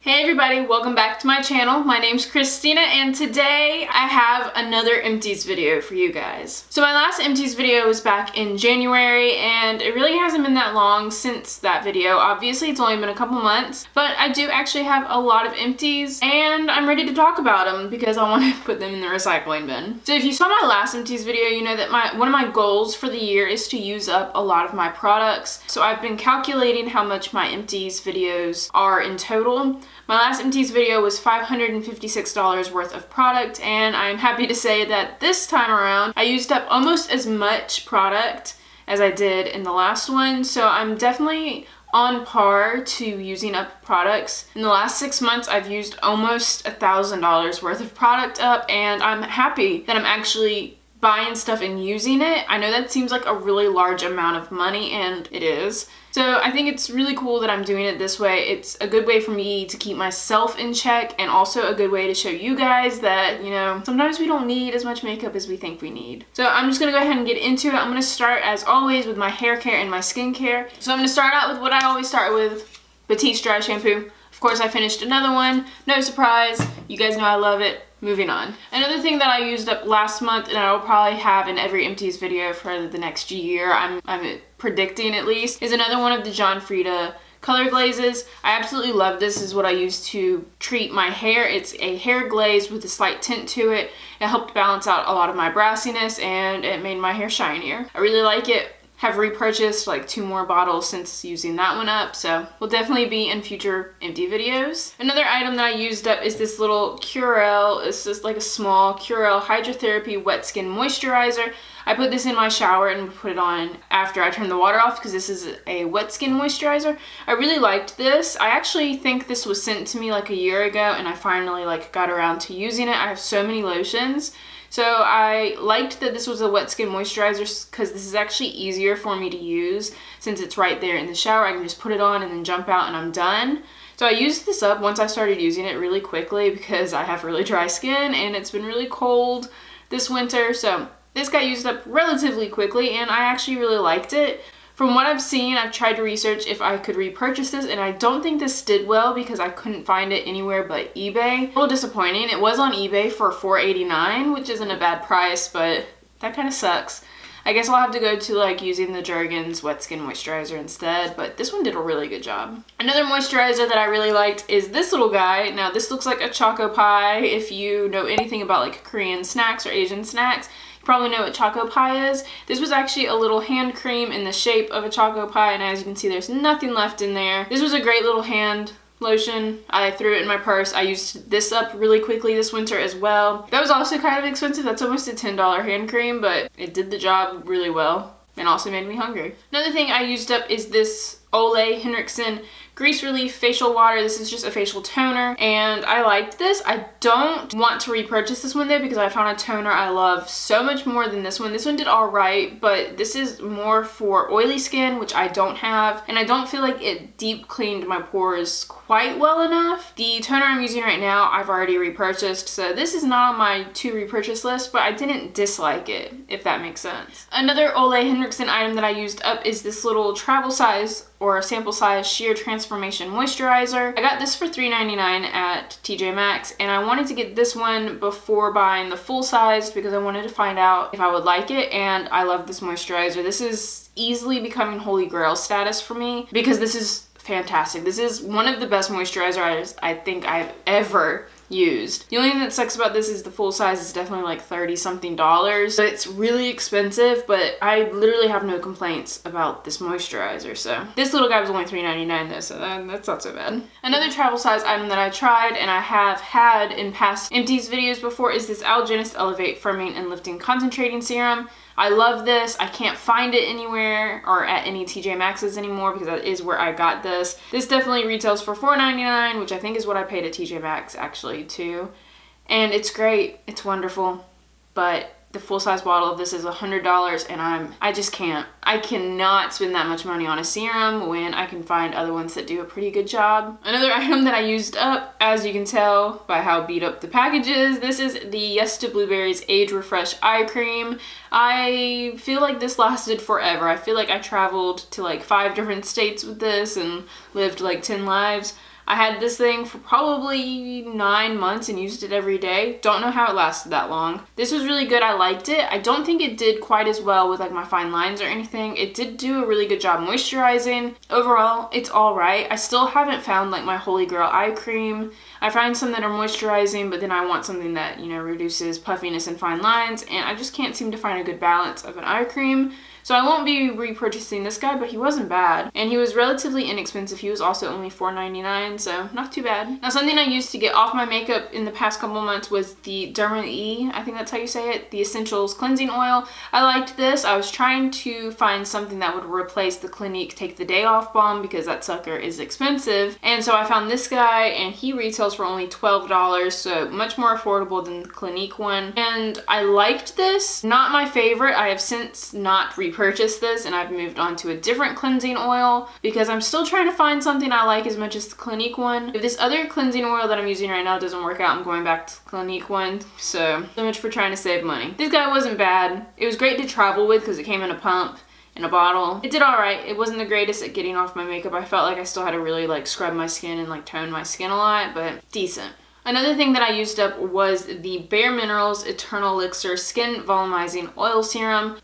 Hey everybody, welcome back to my channel. My name's Christina and today I have another Empties video for you guys. So my last Empties video was back in January and it really hasn't been that long since that video. Obviously it's only been a couple months, but I do actually have a lot of empties and I'm ready to talk about them because I want to put them in the recycling bin. So if you saw my last Empties video, you know that one of my goals for the year is to use up a lot of my products. So I've been calculating how much my Empties videos are in total. My last Empties video was $556 worth of product, and I'm happy to say that this time around I used up almost as much product as I did in the last one, so I'm definitely on par to using up products. In the last 6 months I've used almost $1,000 worth of product up, and I'm happy that I'm actually buying stuff and using it. I know that seems like a really large amount of money, and it is. So I think it's really cool that I'm doing it this way. It's a good way for me to keep myself in check and also a good way to show you guys that, you know, sometimes we don't need as much makeup as we think we need. So I'm just gonna go ahead and get into it. I'm gonna start as always with my hair care and my skincare. So I'm gonna start out with what I always start with, Batiste dry shampoo. Of course I finished another one, no surprise, you guys know I love it. Moving on. Another thing that I used up last month and I will probably have in every Empties video for the next year, I'm predicting at least, is another one of the John Frieda color glazes. I absolutely love this. This is what I use to treat my hair. It's a hair glaze with a slight tint to it. It helped balance out a lot of my brassiness and it made my hair shinier. I really like it. Have repurchased like 2 more bottles since using that one up, so will definitely be in future empty videos. Another item that I used up is this little Curel. It's just like a small Curel Hydrotherapy Wet Skin Moisturizer. I put this in my shower and put it on after I turn the water off because this is a wet skin moisturizer. I really liked this. I actually think this was sent to me like a year ago and I finally like got around to using it. I have so many lotions. So I liked that this was a wet skin moisturizer because this is actually easier for me to use since it's right there in the shower. I can just put it on and then jump out and I'm done. So I used this up once I started using it really quickly because I have really dry skin and it's been really cold this winter. So this got used up relatively quickly and I actually really liked it. From what I've seen, I've tried to research if I could repurchase this and I don't think this did well because I couldn't find it anywhere but eBay. A little disappointing. It was on eBay for $4.89, which isn't a bad price, but that kind of sucks. I guess I'll have to go to like using the Jergens Wet Skin Moisturizer instead, but this one did a really good job. Another moisturizer that I really liked is this little guy. Now this looks like a choco pie. If you know anything about like Korean snacks or Asian snacks, probably know what choco pie is. This was actually a little hand cream in the shape of a choco pie, and as you can see there's nothing left in there. This was a great little hand lotion. I threw it in my purse. I used this up really quickly this winter as well. That was also kind of expensive. That's almost a $10 hand cream, but it did the job really well and also made me hungry. Another thing I used up is this Ole Henriksen Grease Relief Facial Water. This is just a facial toner and I liked this. I don't want to repurchase this one though because I found a toner I love so much more than this one. This one did all right, but this is more for oily skin, which I don't have, and I don't feel like it deep cleaned my pores quite well enough. The toner I'm using right now I've already repurchased, so this is not on my to repurchase list, but I didn't dislike it, if that makes sense. Another Ole Henriksen item that I used up is this little travel size or sample size sheer transformation moisturizer. I got this for $3.99 at TJ Maxx and I wanted to get this one before buying the full size because I wanted to find out if I would like it, and I love this moisturizer. This is easily becoming holy grail status for me because this is fantastic. This is one of the best moisturizers I think I've ever used. The only thing that sucks about this is the full size is definitely like $30 something. So it's really expensive, but I literally have no complaints about this moisturizer. So this little guy was only $3.99 though, so that's not so bad. Another travel size item that I tried and I have had in past Empties videos before is this Algenist Elevate Firming and Lifting Concentrating Serum. I love this. I can't find it anywhere or at any TJ Maxx's anymore because that is where I got this. This definitely retails for $4.99, which I think is what I paid at TJ Maxx actually too. And it's great. It's wonderful. But the full-size bottle of this is $100 and I just can't. I cannot spend that much money on a serum when I can find other ones that do a pretty good job. Another item that I used up, as you can tell by how beat up the package is, this is the Yes to Blueberries Age Refresh Eye Cream. I feel like this lasted forever. I feel like I traveled to like 5 different states with this and lived like 10 lives. I had this thing for probably 9 months and used it every day. Don't know how it lasted that long. This was really good. I liked it. I don't think it did quite as well with like my fine lines or anything. It did do a really good job moisturizing. Overall, it's all right. I still haven't found like my holy grail eye cream. I find some that are moisturizing, but then I want something that, you know, reduces puffiness and fine lines, and I just can't seem to find a good balance of an eye cream. So I won't be repurchasing this guy, but he wasn't bad. And he was relatively inexpensive. He was also only $4.99, so not too bad. Now, something I used to get off my makeup in the past couple months was the Derma E, I think that's how you say it, the Essentials Cleansing Oil. I liked this. I was trying to find something that would replace the Clinique Take the Day Off Balm because that sucker is expensive. And so I found this guy, and he retails for only $12, so much more affordable than the Clinique one. And I liked this. Not my favorite. I have since not repurchased this, and I've moved on to a different cleansing oil because I'm still trying to find something I like as much as the Clinique one. If this other cleansing oil that I'm using right now doesn't work out, I'm going back to the Clinique one. So much for trying to save money. This guy wasn't bad. It was great to travel with because it came in a pump. In a bottle. It did alright. It wasn't the greatest at getting off my makeup. I felt like I still had to really like scrub my skin and like tone my skin a lot, but decent. Another thing that I used up was the Bare Minerals Eternal Elixir Skin Volumizing Oil Serum.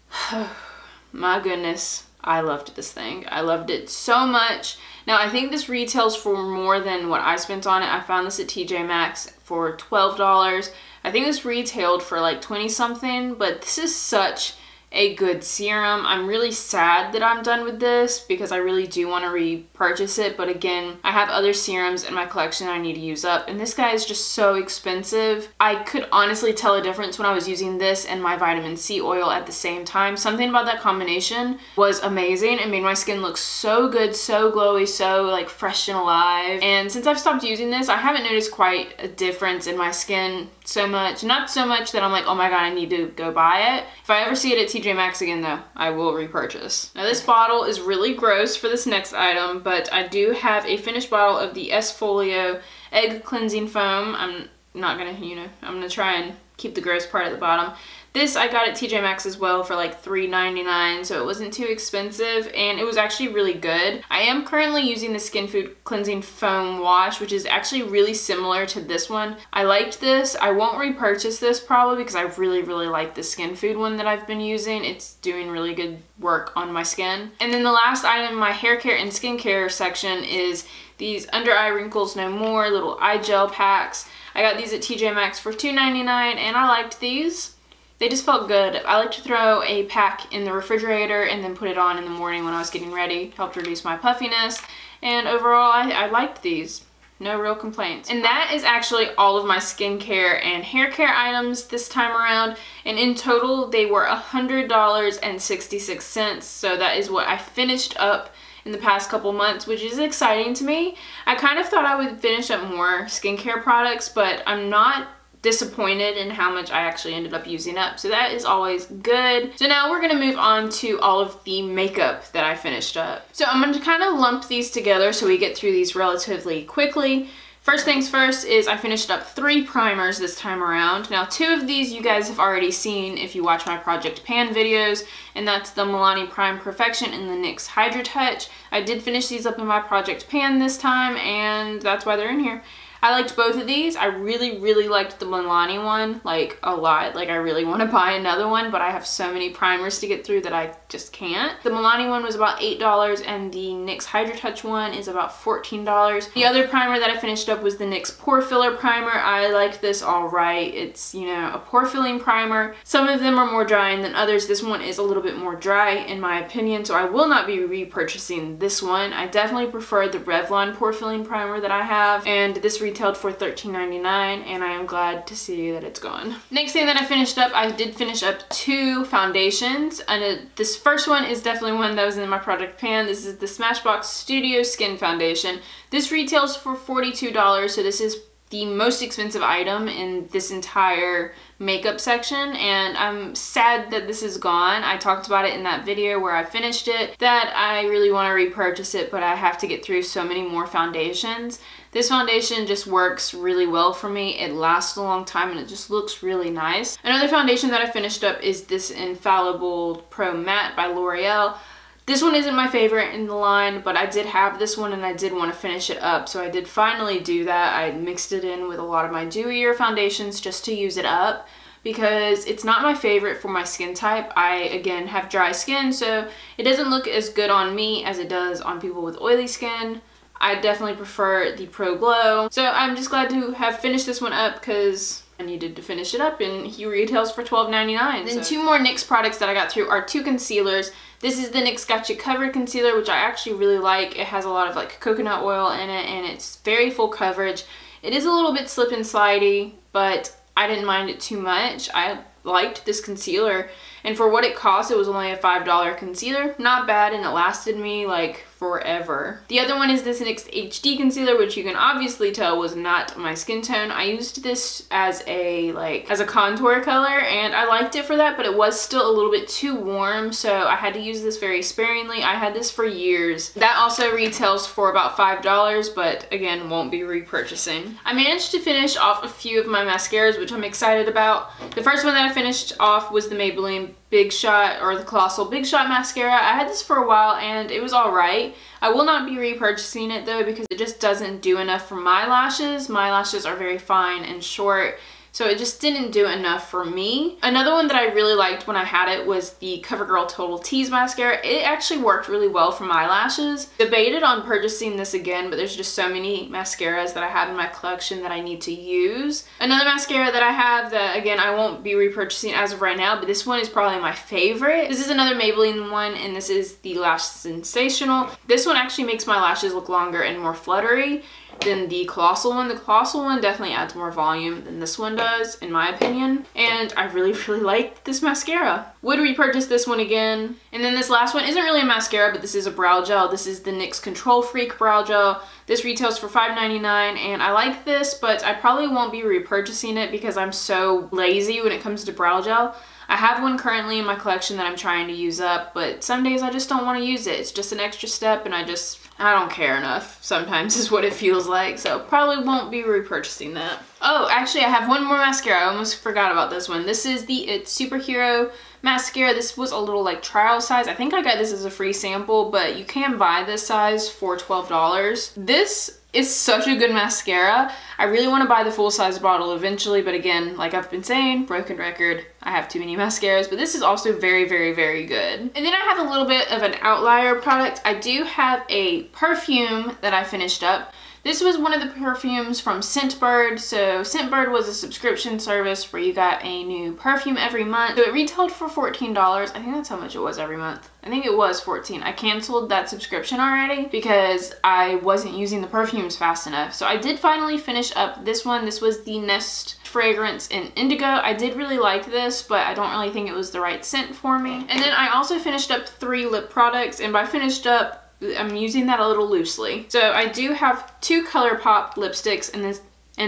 My goodness, I loved this thing. I loved it so much. Now, I think this retails for more than what I spent on it. I found this at TJ Maxx for $12. I think this retailed for like 20 something, but this is such a good serum. I'm really sad that I'm done with this because I really do want to repurchase it, but again, I have other serums in my collection I need to use up, and this guy is just so expensive. I could honestly tell a difference when I was using this and my vitamin C oil at the same time. Something about that combination was amazing. It made my skin look so good, so glowy, so like fresh and alive. And since I've stopped using this, I haven't noticed quite a difference in my skin so much. Not so much that I'm like, oh my god, I need to go buy it. If I ever see it at TJ Maxx again though, I will repurchase. Now this bottle is really gross for this next item, but I do have a finished bottle of the S-Folio Egg Cleansing Foam. I'm not gonna, you know, I'm gonna try and keep the gross part at the bottom. This I got at TJ Maxx as well for like $3.99, so it wasn't too expensive, and it was actually really good. I am currently using the Skin Food Cleansing Foam Wash, which is actually really similar to this one. I liked this. I won't repurchase this probably because I really like the Skin Food one that I've been using. It's doing really good work on my skin. And then the last item in my hair care and skincare section is these Under Eye Wrinkles No More little eye gel packs. I got these at TJ Maxx for $2.99, and I liked these. They just felt good. I like to throw a pack in the refrigerator and then put it on in the morning when I was getting ready. Helped reduce my puffiness, and overall I liked these. No real complaints. And that is actually all of my skincare and hair care items this time around, and in total they were $100.66, so that is what I finished up in the past couple months, which is exciting to me. I kind of thought I would finish up more skincare products, but I'm not disappointed in how much I actually ended up using up, so that is always good. So now we're gonna move on to all of the makeup that I finished up. So I'm gonna kind of lump these together so we get through these relatively quickly. First things first is I finished up 3 primers this time around. Now 2 of these you guys have already seen if you watch my Project Pan videos, and that's the Milani Prime Perfection and the NYX Hydra Touch. I did finish these up in my Project Pan this time, and that's why they're in here. I liked both of these. I really liked the Milani one, like a lot. Like I really want to buy another one, but I have so many primers to get through that I just can't. The Milani one was about $8, and the NYX Hydra Touch one is about $14. The other primer that I finished up was the NYX Pore Filler Primer. I liked this all right. It's, you know, a pore filling primer. Some of them are more drying than others. This one is a little bit more dry in my opinion, so I will not be repurchasing this one. I definitely prefer the Revlon pore filling primer that I have, and this retailed for $13.99, and I am glad to see that it's gone. Next thing that I finished up, I did finish up 2 foundations, and this first one is definitely one that was in my Project Pan. This is the Smashbox Studio Skin Foundation. This retails for $42, so this is the most expensive item in this entire makeup section, and I'm sad that this is gone. I talked about it in that video where I finished it, that I really want to repurchase it, but I have to get through so many more foundations. This foundation just works really well for me. It lasts a long time and it just looks really nice. Another foundation that I finished up is this Infallible Pro Matte by L'Oreal. This one isn't my favorite in the line, but I did have this one and I did want to finish it up, so I did finally do that. I mixed it in with a lot of my dewier foundations just to use it up, because it's not my favorite for my skin type. I, again, have dry skin, so it doesn't look as good on me as it does on people with oily skin. I definitely prefer the Pro Glow. So I'm just glad to have finished this one up because I needed to finish it up, and he retails for $12.99. Then two more NYX products that I got through are two concealers. This is the NYX Gotcha Covered Concealer, which I actually really like. It has a lot of like coconut oil in it, and it's very full coverage. It is a little bit slip and slidey, but I didn't mind it too much. I liked this concealer, and for what it cost, it was only a $5 concealer. Not bad, and it lasted me like forever. The other one is this NYX HD concealer, which you can obviously tell was not my skin tone. I used this as a contour color, and I liked it for that, but it was still a little bit too warm, so I had to use this very sparingly. I had this for years. That also retails for about $5, but again, won't be repurchasing. I managed to finish off a few of my mascaras, which I'm excited about. The first one that I finished off was the Maybelline Big Shot, or the Colossal Big Shot mascara. I had this for a while and it was alright. I will not be repurchasing it though, because it just doesn't do enough for my lashes. My lashes are very fine and short, so it just didn't do enough for me. Another one that I really liked when I had it was the CoverGirl Total Tease mascara. It actually worked really well for my lashes. Debated on purchasing this again, but there's just so many mascaras that I have in my collection that I need to use. Another mascara that I have that, again, I won't be repurchasing as of right now, but this one is probably my favorite. This is another Maybelline one, and this is the Lash Sensational. This one actually makes my lashes look longer and more fluttery than the Colossal one. The Colossal one definitely adds more volume than this one does, in my opinion, and I really like this mascara. Would repurchase this one again. And then this last one isn't really a mascara, but this is a brow gel. This is the NYX Control Freak Brow Gel. This retails for $5.99, and I like this, but I probably won't be repurchasing it because I'm so lazy when it comes to brow gel. I have one currently in my collection that I'm trying to use up, but some days I just don't want to use it. It's just an extra step, and I don't care enough sometimes is what it feels like, so probably won't be repurchasing that. Oh, actually I have one more mascara. I almost forgot about this one. This is the It's Superhero mascara. This was a little like trial size. I think I got this as a free sample, but you can buy this size for $12. This is such a good mascara. I really want to buy the full-size bottle eventually, but again, like I've been saying, broken record, I have too many mascaras, but this is also very good. And then I have a little bit of an outlier product. I do have a perfume that I finished up. This was one of the perfumes from Scentbird. So Scentbird was a subscription service where you got a new perfume every month. So it retailed for $14. I think that's how much it was every month. I think it was $14. I canceled that subscription already because I wasn't using the perfumes fast enough. So I did finally finish up this one. This was the Nest fragrance in Indigo. I did really like this, but I don't really think it was the right scent for me. And then I also finished up 3 lip products, and by finished up, I'm using that a little loosely. So I do have 2 ColourPop lipsticks and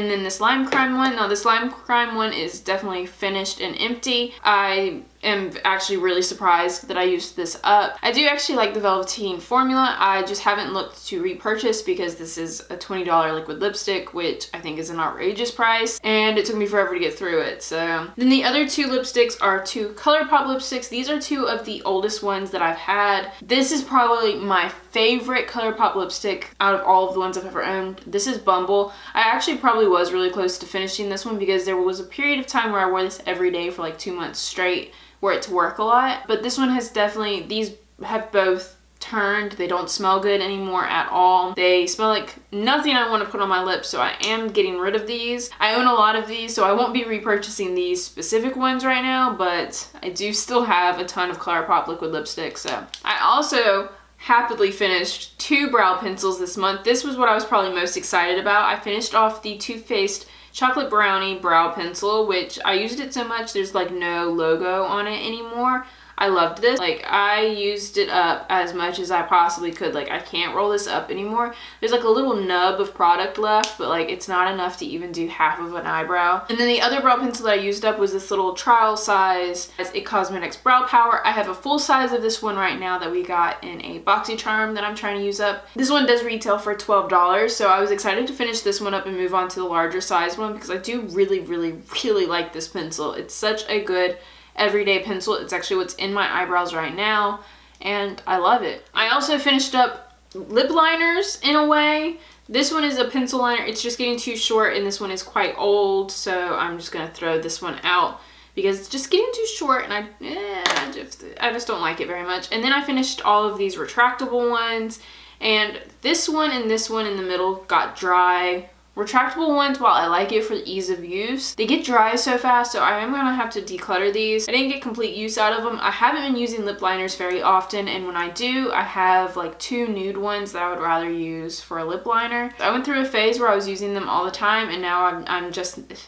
then this Lime Crime one. Now this Lime Crime one is definitely finished and empty. I am actually really surprised that I used this up. I do actually like the Velveteen formula. I just haven't looked to repurchase because this is a $20 liquid lipstick, which I think is an outrageous price, and it took me forever to get through it. So then the other 2 lipsticks are 2 ColourPop lipsticks. These are 2 of the oldest ones that I've had. This is probably my favorite ColourPop lipstick out of all of the ones I've ever owned. This is Bumble. I actually probably was really close to finishing this one because there was a period of time where I wore this every day for like 2 months straight. Wore it to work a lot, but this one has definitely, these have both turned. They don't smell good anymore at all. They smell like nothing I want to put on my lips, so I am getting rid of these. I own a lot of these, so I won't be repurchasing these specific ones right now, but I do still have a ton of ColourPop liquid lipstick. So I also happily finished 2 brow pencils this month. This was what I was probably most excited about. I finished off the Too Faced Chocolate Brownie brow pencil, which I used it so much there's like no logo on it anymore. I loved this. Like, I used it up as much as I possibly could. Like, I can't roll this up anymore. There's like a little nub of product left, but like it's not enough to even do half of an eyebrow. And then the other brow pencil that I used up was this little trial size as It Cosmetics Brow Power. I have a full size of this one right now that we got in a BoxyCharm that I'm trying to use up. This one does retail for $12, so I was excited to finish this one up and move on to the larger size one because I do really like this pencil. It's such a good everyday pencil. It's actually what's in my eyebrows right now, and I love it. I also finished up lip liners in a way. This one is a pencil liner. It's just getting too short, and this one is quite old, so I'm just gonna throw this one out because it's just getting too short, and I just don't like it very much. And then I finished all of these retractable ones, and this one and this one in the middle got dry. Retractable ones, while I like it for the ease of use, they get dry so fast, so I am going to have to declutter these. I didn't get complete use out of them. I haven't been using lip liners very often, and when I do, I have like 2 nude ones that I would rather use for a lip liner. I went through a phase where I was using them all the time, and now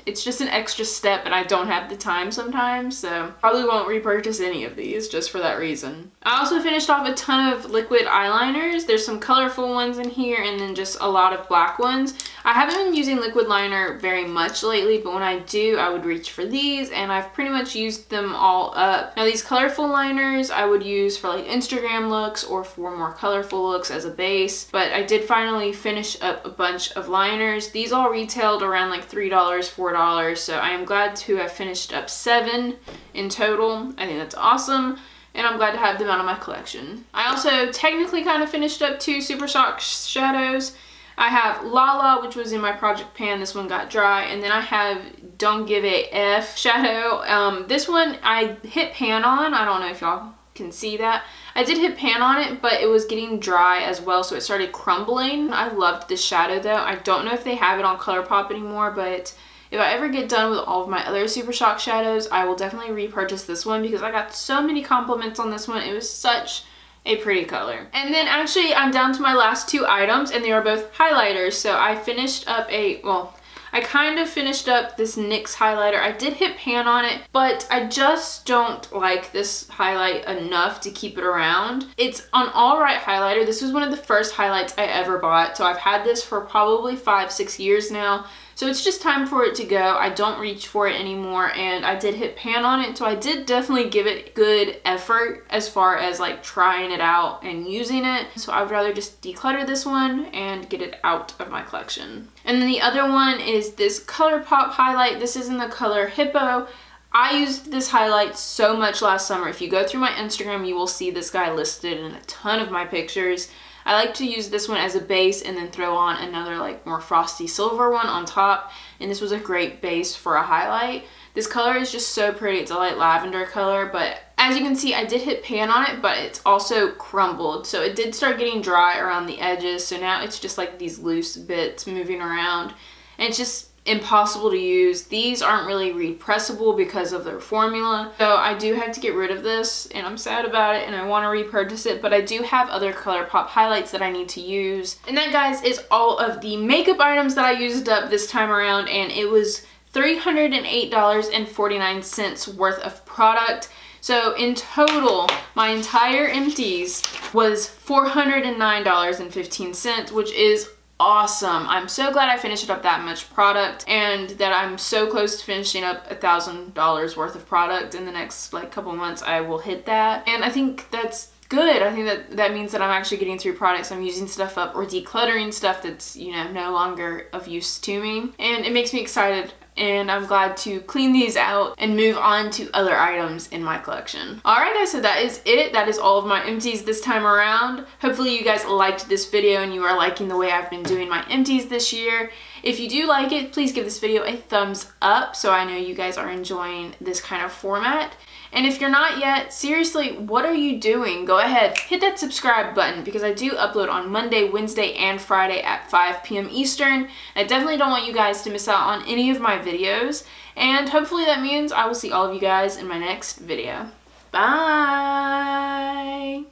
it's just an extra step, and I don't have the time sometimes, so probably won't repurchase any of these just for that reason. I also finished off a ton of liquid eyeliners. There's some colorful ones in here, and then just a lot of black ones. I haven't been using liquid liner very much lately, but when I do, I would reach for these, and I've pretty much used them all up. Now these colorful liners I would use for like Instagram looks or for more colorful looks as a base, but I did finally finish up a bunch of liners. These all retailed around like $3, $4, so I am glad to have finished up 7 in total. I think that's awesome, and I'm glad to have them out of my collection. I also technically kind of finished up 2 Super Shock shadows. I have Lala, which was in my project pan. This one got dry. And then I have Don't Give a F shadow. This one I hit pan on. I don't know if y'all can see that. I did hit pan on it, but it was getting dry as well, so it started crumbling. I loved this shadow though. I don't know if they have it on ColourPop anymore, but if I ever get done with all of my other Super Shock shadows, I will definitely repurchase this one because I got so many compliments on this one. It was such a pretty color. And then actually I'm down to my last 2 items, and they are both highlighters. So I finished up I kind of finished up this NYX highlighter. I did hit pan on it, but I just don't like this highlight enough to keep it around. It's an alright highlighter. This was one of the first highlights I ever bought, so I've had this for probably 5-6 years now. So it's just time for it to go. I don't reach for it anymore, and I did hit pan on it, so I did definitely give it good effort as far as like trying it out and using it. So I would rather just declutter this one and get it out of my collection. And then the other one is this ColourPop highlight. This is in the color Hippo. I used this highlight so much last summer. If you go through my Instagram, you will see this guy listed in a ton of my pictures. I like to use this one as a base and then throw on another like more frosty silver one on top, and this was a great base for a highlight. This color is just so pretty. It's a light lavender color, but as you can see, I did hit pan on it, but it's also crumbled, so it did start getting dry around the edges, so now it's just like these loose bits moving around, and it's just impossible to use. These aren't really repressable because of their formula, so I do have to get rid of this, and I'm sad about it, and I want to repurchase it, but I do have other ColourPop highlights that I need to use. And that, guys, is all of the makeup items that I used up this time around, and it was $308.49 worth of product. So in total, my entire Empties was $409.15, which is awesome. I'm so glad I finished up that much product, and that I'm so close to finishing up $1,000 worth of product. In the next like couple months I will hit that, and I think that's good. I think that means that I'm actually getting through products. I'm using stuff up or decluttering stuff that's, you know, no longer of use to me, and it makes me excited. And I'm glad to clean these out and move on to other items in my collection. Alright guys, so that is it. That is all of my Empties this time around. Hopefully you guys liked this video and you are liking the way I've been doing my Empties this year. If you do like it, please give this video a thumbs up so I know you guys are enjoying this kind of format. And if you're not yet, seriously, what are you doing? Go ahead, hit that subscribe button, because I do upload on Monday, Wednesday, and Friday at 5 p.m. Eastern. I definitely don't want you guys to miss out on any of my videos, and hopefully that means I will see all of you guys in my next video. Bye!